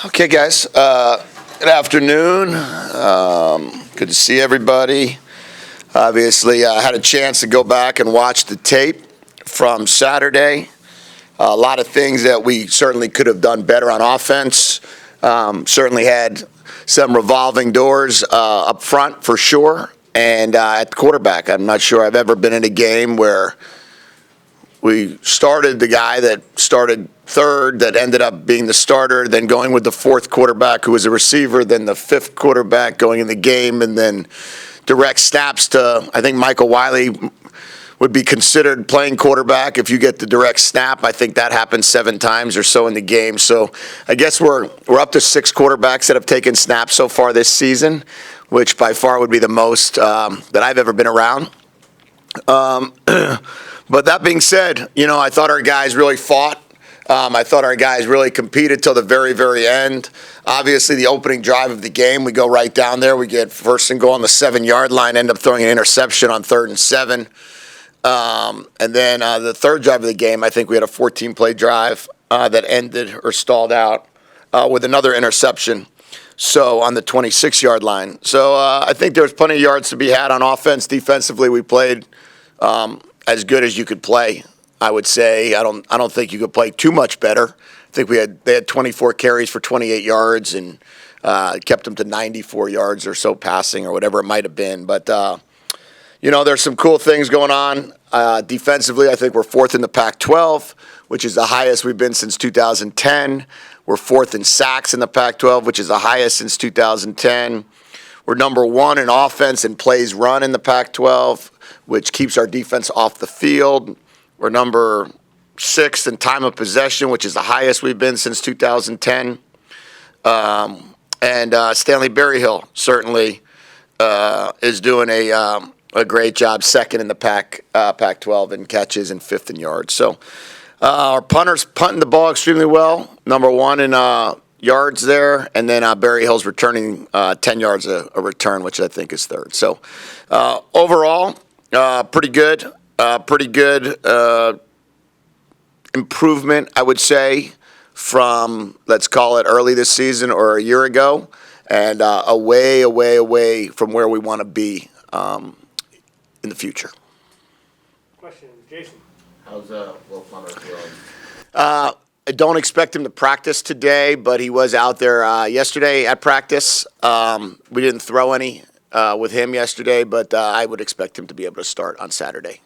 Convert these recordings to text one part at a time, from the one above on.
Okay, guys. Good afternoon. Good to see everybody. Obviously, I had a chance to go back and watch the tape from Saturday. A lot of things that we certainly could have done better on offense. Certainly had some revolving doors up front for sure. And at the quarterback, I'm not sure I've ever been in a game where we started the guy that started third, that ended up being the starter, then going with the fourth quarterback who was a receiver, then the fifth quarterback going in the game, and then direct snaps to, I think Michael Wiley would be considered playing quarterback if you get the direct snap. I think that happened 7 times or so in the game. So I guess we're up to 6 quarterbacks that have taken snaps so far this season, which by far would be the most that I've ever been around. But that being said, I thought our guys really fought. I thought our guys really competed till the very, very end. Obviously, the opening drive of the game, we go right down there. We get first and goal on the 7-yard line, end up throwing an interception on 3rd and 7. And then the third drive of the game, I think we had a 14-play drive that ended or stalled out with another interception. So on the 26-yard line. So I think there was plenty of yards to be had on offense. Defensively, we played as good as you could play. I would say I don't think you could play too much better. I think they had 24 carries for 28 yards and kept them to 94 yards or so passing or whatever it might have been. But there's some cool things going on defensively. I think we're 4th in the Pac-12, which is the highest we've been since 2010. We're 4th in sacks in the Pac-12, which is the highest since 2010. We're number 1 in offense and plays run in the Pac-12, which keeps our defense off the field. We're number 6 in time of possession, which is the highest we've been since 2010. And Stanley Berryhill certainly is doing a great job, 2nd in the Pac-12 in catches and 5th in yards. So our punter's punting the ball extremely well, number 1 in yards there, and then Berryhill's returning 10 yards a return, which I think is 3rd. So overall, pretty good. Pretty good improvement, I would say, from, let's call it, early this season or a year ago, and away from where we want to be in the future. Question, Jason. How's Will Plummer feeling? I don't expect him to practice today, but he was out there yesterday at practice. We didn't throw any with him yesterday, but I would expect him to be able to start on Saturday.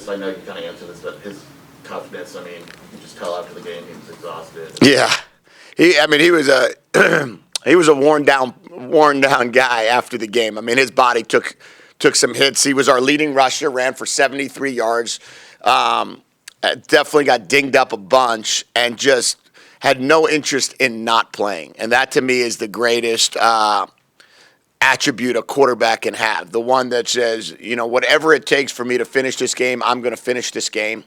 I know you kind of answered this, but his toughness, you just tell after the game he was exhausted. Yeah. He was a worn down guy after the game. His body took some hits. He was our leading rusher, ran for 73 yards. Definitely got dinged up a bunch and just had no interest in not playing. And that to me is the greatest attribute a quarterback can have. The one that says, whatever it takes for me to finish this game, I'm going to finish this game.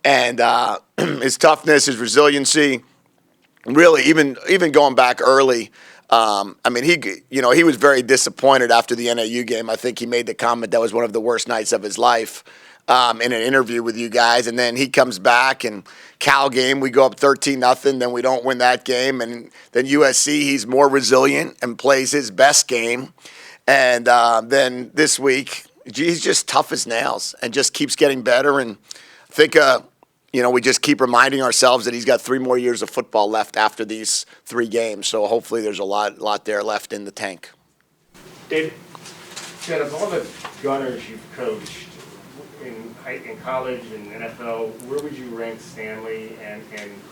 And his toughness, his resiliency, really even going back early. He was very disappointed after the NAU game. I think he made the comment that was one of the worst nights of his life in an interview with you guys. And then he comes back and Cal game, we go up 13-0, then we don't win that game. And then USC, he's more resilient and plays his best game. And then this week, he's just tough as nails and just keeps getting better. And I think, we just keep reminding ourselves that he's got 3 more years of football left after these 3 games. So hopefully there's a lot there left in the tank. David, Jedd, of all the gunners you've coached in college and NFL, where would you rank Stanley, and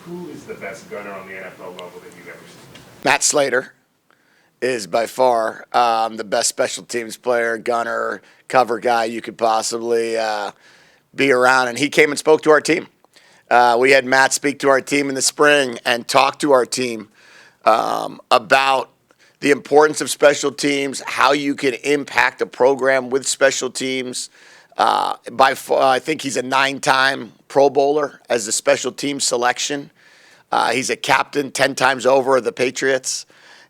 who is the best gunner on the NFL level that you've ever seen? Matt Slater is by far the best special teams player, gunner, cover guy you could possibly be around. And he came and spoke to our team. We had Matt speak to our team in the spring and talk to our team about the importance of special teams, how you can impact a program with special teams. By far, I think he's a 9-time Pro Bowler as a special team selection. He's a captain 10 times over of the Patriots.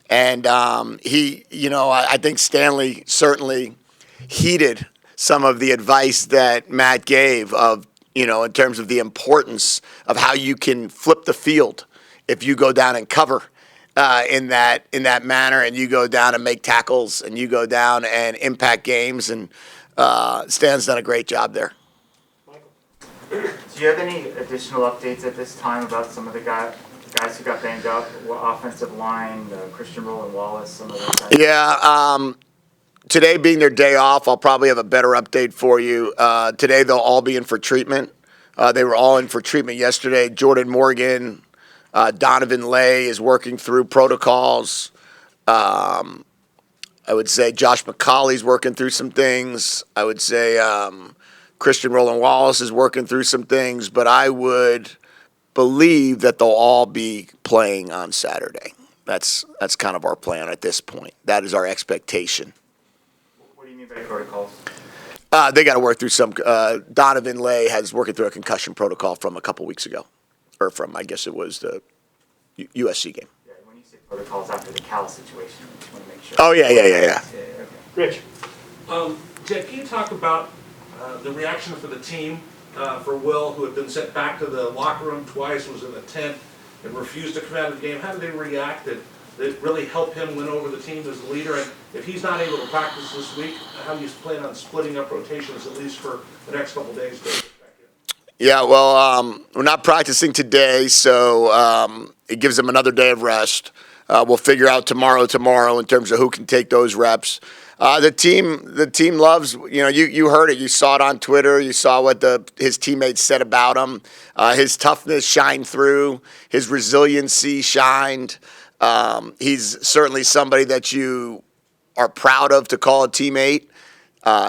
And I think Stanley certainly heeded some of the advice that Matt gave of, in terms of the importance of how you can flip the field if you go down and cover in that manner, and you go down and make tackles, and you go down and impact games, and Stan's done a great job there. Do you have any additional updates at this time about some of the guys who got banged up? Offensive line, Christian Roland Wallace, some of those guys? Yeah. Today being their day off, I'll probably have a better update for you. Today they'll all be in for treatment. They were all in for treatment yesterday. Jordan Morgan, Donovan Lay is working through protocols. I would say Josh McCauley's working through some things. I would say Christian Roland Wallace is working through some things, but I would believe that they'll all be playing on Saturday. That's kind of our plan at this point. That is our expectation. What do you mean by protocols? They got to work through some. Donovan Lay has working through a concussion protocol from a couple weeks ago, or from, I guess it was the USC game. Yeah, when you say protocols after the Cal situation, I just want to make sure. Oh yeah. Okay. Rich? Jedd, can you talk about the reaction for the team, for Will, who had been sent back to the locker room twice, was in a tent, and refused to come out of the game? How did they react? Did it really help him win over the team as the leader? And if he's not able to practice this week, how do you plan on splitting up rotations, at least for the next couple days? Yeah, well, we're not practicing today, so it gives them another day of rest. We'll figure out tomorrow in terms of who can take those reps. The team loves, you heard it. You saw it on Twitter. You saw what his teammates said about him. His toughness shined through. His resiliency shined. He's certainly somebody that you are proud of to call a teammate.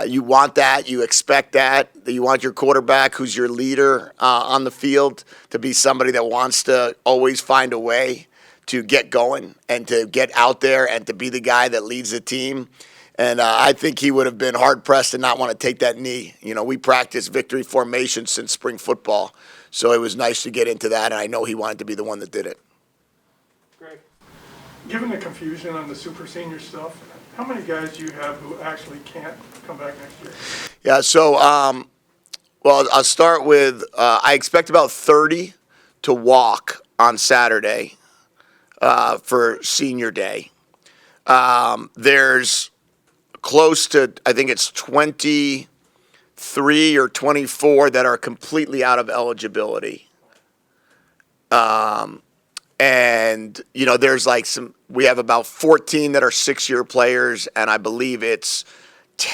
You want that. You expect that. You want your quarterback, who's your leader on the field, to be somebody that wants to always find a way to get going and to get out there and to be the guy that leads the team. And I think he would have been hard-pressed to not want to take that knee. We practiced victory formation since spring football, so it was nice to get into that, and I know he wanted to be the one that did it. Great. Given the confusion on the super senior stuff, how many guys do you have who actually can't come back next year? Yeah, so, well, I'll start with I expect about 30 to walk on Saturday for senior day. There's close to, I think it's 23 or 24 that are completely out of eligibility. And, there's we have about 14 that are 6-year players, and I believe it's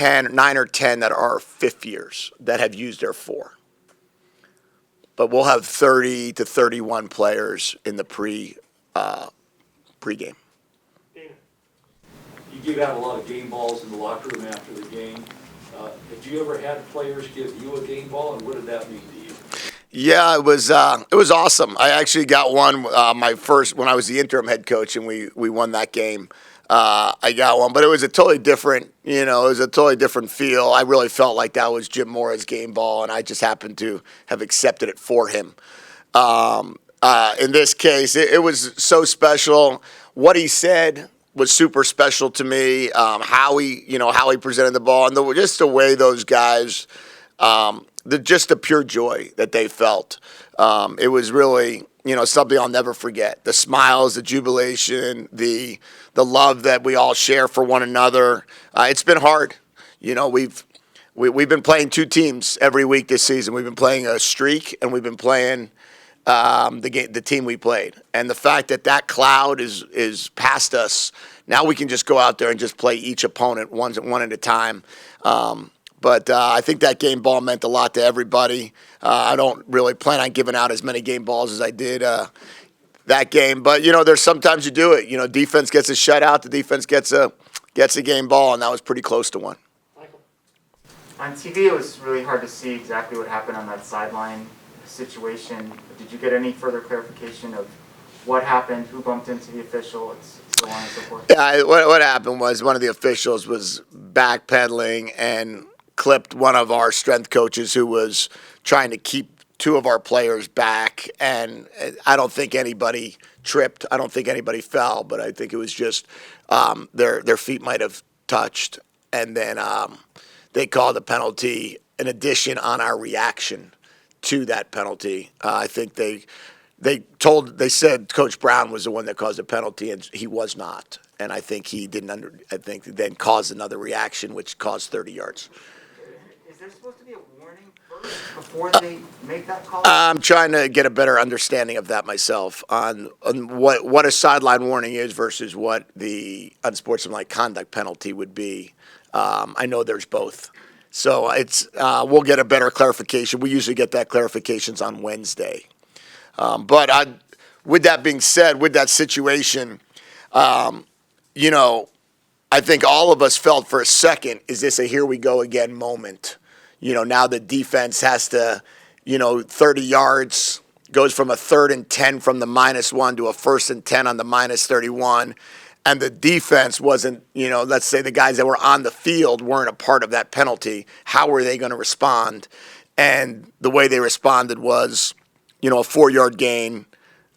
9 or 10 that are 5th years that have used their 4. But we'll have 30 to 31 players in the pregame. You give out a lot of game balls in the locker room after the game. Have you ever had players give you a game ball, and what did that mean to you? Yeah, it was awesome. I actually got one my first when I was the interim head coach, and we won that game. I got one, but it was a totally different, feel. I really felt like that was Jim Mora's game ball, and I just happened to have accepted it for him. In this case, it was so special. What he said was super special to me. How he presented the ball, and just the way those guys, just the pure joy that they felt. It was really, something I'll never forget. The smiles, the jubilation, the love that we all share for one another. It's been hard. We've been playing 2 teams every week this season. We've been playing a streak, and we've been playing the team we played. And the fact that cloud is past us, now we can just go out there and just play each opponent one at a time. But I think that game ball meant a lot to everybody. I don't really plan on giving out as many game balls as I did that game. But, there's sometimes you do it. Defense gets a shutout. The defense gets a game ball, and that was pretty close to one. On TV, it was really hard to see exactly what happened on that sideline situation. Did you get any further clarification of what happened, who bumped into the official, and so on and so forth? Yeah, what happened was one of the officials was backpedaling and clipped one of our strength coaches who was trying to keep 2 of our players back, and I don't think anybody tripped. I don't think anybody fell, but I think it was just their feet might have touched, and then they called a penalty in addition on our reaction to that penalty. I think they they said Coach Brown was the one that caused the penalty, and he was not. And I think he didn't I think then caused another reaction, which caused 30 yards. Is there supposed to be a warning first before they make that call? I'm trying to get a better understanding of that myself on what a sideline warning is versus what the unsportsmanlike conduct penalty would be. I know there's both. So we'll get a better clarification. We usually get that clarifications on Wednesday. But with that being said, with that situation, I think all of us felt for a second, is this a here we go again moment? Now the defense has to, 30 yards, goes from a 3rd and 10 from the -1 to a 1st and 10 on the -31. And the defense wasn't, let's say the guys that were on the field weren't a part of that penalty. How were they going to respond? And the way they responded was, a 4-yard gain,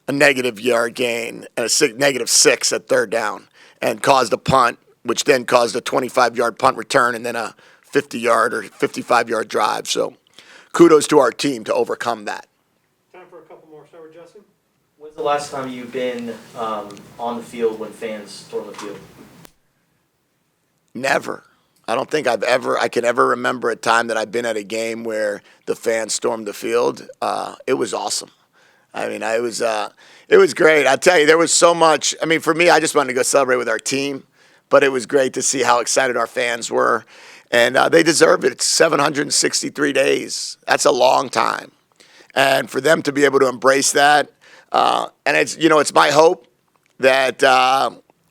a -yard gain, and a -6 at 3rd down, and caused a punt, which then caused a 25-yard punt return and then a 50-yard or 55-yard drive. So kudos to our team to overcome that. Time for a couple more. Start with Justin. When's the last time you've been on the field when fans storm the field? Never. I don't think I can ever remember a time that I've been at a game where the fans stormed the field. It was awesome. I mean, it was great. I tell you, there was so much. I mean, for me, I just wanted to go celebrate with our team, but it was great to see how excited our fans were, and they deserved it. It's 763 days. That's a long time, and for them to be able to embrace that, and it's my hope that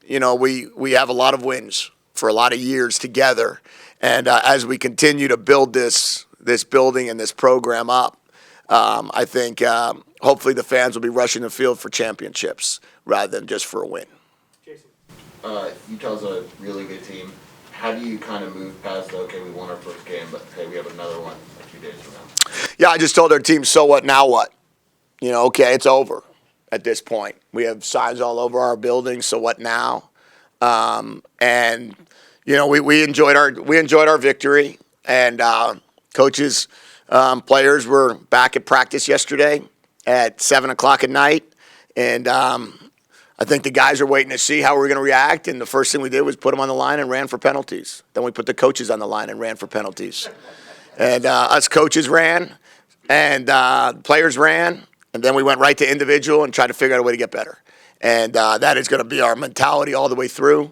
we have a lot of wins for a lot of years together, and as we continue to build this building and this program up, I think hopefully the fans will be rushing the field for championships rather than just for a win. Jason. Utah's a really good team. How do you kind of move past, okay, we won our first game, but hey, we have another one a few days from now? Yeah, I just told our team, so what, now what? Okay, it's over at this point. We have signs all over our building, so what now? And we enjoyed our victory, and coaches, players were back at practice yesterday at 7:00 at night, and I think the guys are waiting to see how we're going to react. And the first thing we did was put them on the line and ran for penalties. Then we put the coaches on the line and ran for penalties, and us coaches ran, and players ran, and then we went right to individual and tried to figure out a way to get better. And that is going to be our mentality all the way through.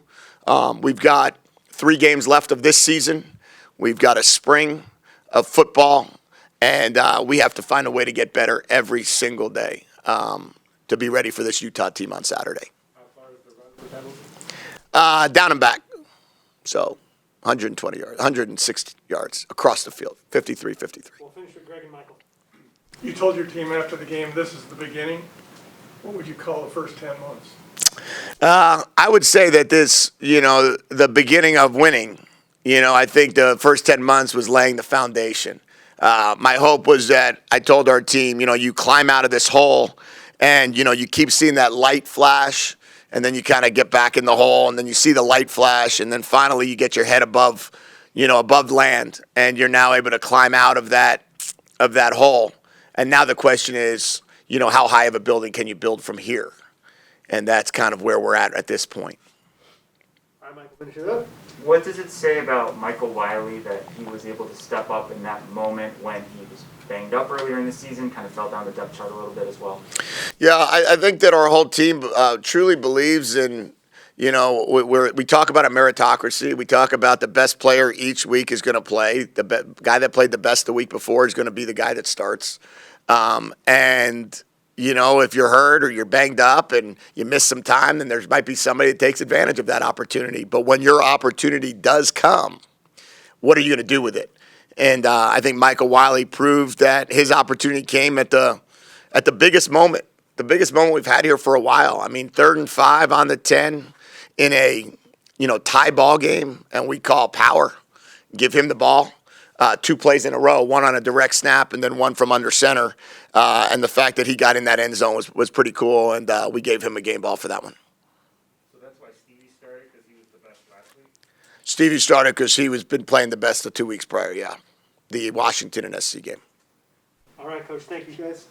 We've got 3 games left of this season. We've got a spring of football, and we have to find a way to get better every single day to be ready for this Utah team on Saturday. How far is the run for penalty? Down and back. So 120 yards, 160 yards across the field, 53-53. We'll finish with Greg and Michael. You told your team after the game, this is the beginning. What would you call the first 10 months? I would say that this, the beginning of winning, I think the first 10 months was laying the foundation. My hope was that I told our team, you climb out of this hole and, you keep seeing that light flash, and then you kind of get back in the hole, and then you see the light flash, and then finally you get your head above land, and you're now able to climb out of that hole. And now the question is, how high of a building can you build from here? And that's kind of where we're at this point. All right, Michael, finish it up. What does it say about Michael Wiley that he was able to step up in that moment when he was banged up earlier in the season, kind of fell down the depth chart a little bit as well? Yeah, I think that our whole team truly believes in, we talk about a meritocracy. We talk about the best player each week is going to play. The guy that played the best the week before is going to be the guy that starts. And if you're hurt or you're banged up and you miss some time, then there might be somebody that takes advantage of that opportunity. But when your opportunity does come, what are you going to do with it? And I think Michael Wiley proved that his opportunity came at the biggest moment we've had here for a while. I mean, 3rd and 5 on the 10 in a tie ball game, and we call power. Give him the ball. 2 plays in a row, one on a direct snap and then one from under center. And the fact that he got in that end zone was pretty cool, and we gave him a game ball for that one. So that's why Stevie started, because he was the best last week? Stevie started because he was been playing the best the 2 weeks prior, yeah. The Washington and SC game. All right, Coach, thank you, guys.